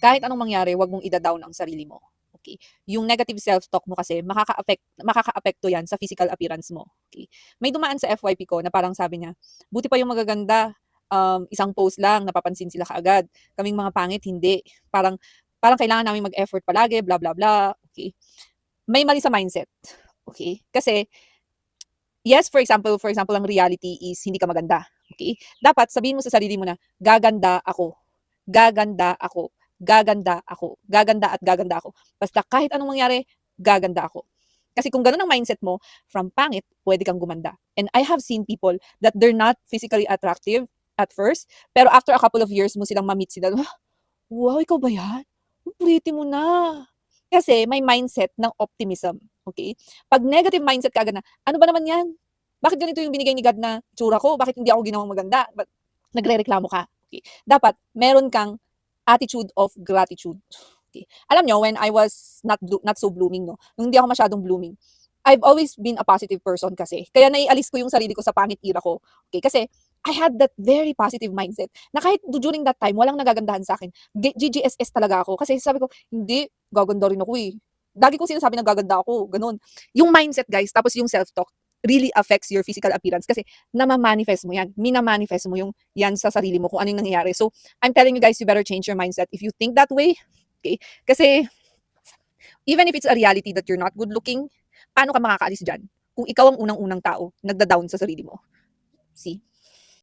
kahit anong mangyari, wag mong ida-down ang sarili mo. Okay? Yung negative self-talk mo kasi makakaapekto 'yan sa physical appearance mo. Okay? May dumaan sa FYP ko na parang sabi niya, "Buti pa yung magaganda, isang post lang napapansin sila kaagad. Kaming mga pangit hindi. Parang parang kailangan naming mag-effort palagi, blah blah blah." Okay? May mali sa mindset. Okay? Kasi yes, for example, ang reality is hindi ka maganda. Okay? Dapat sabihin mo sa sarili mo na, gaganda ako. Gaganda ako. Gaganda ako. Gaganda at gaganda ako. Basta kahit anong mangyari, gaganda ako. Kasi kung ganun ang mindset mo, from pangit, pwede kang gumanda. And I have seen people that they're not physically attractive at first, pero after a couple of years mo silang ma-meet sila, wow, ikaw ba yan? Ang pretty mo na. Kasi may mindset ng optimism. Okay? Pag negative mindset ka agad na, ano ba naman yan? Bakit ganito yung binigay ni God na tsura ko? Bakit hindi ako ginawang maganda? Nagrereklamo ka. Okay? Dapat meron kang attitude of gratitude. Okay? Alam nyo, when I was not so blooming, no? Nung hindi ako masyadong blooming, I've always been a positive person kasi. Kaya naialis ko yung sarili ko sa pangit era ko. Okay? Kasi I had that very positive mindset na kahit during that time, walang nagagandahan sa akin. GGSS talaga ako. Kasi sabi ko, hindi, gaganda rin ako eh. Lagi ko sinasabi na gaganda ako. Ganun. Yung mindset, guys, tapos yung self-talk, really affects your physical appearance kasi namamanifest mo yan. Minamanifest mo yung yan sa sarili mo kung ano yung nangyayari. So, I'm telling you guys, you better change your mindset. If you think that way, okay? Kasi, even if it's a reality that you're not good looking, paano ka makakaalis dyan? Kung ikaw ang unang-unang tao, nagda-down sa sarili mo. See?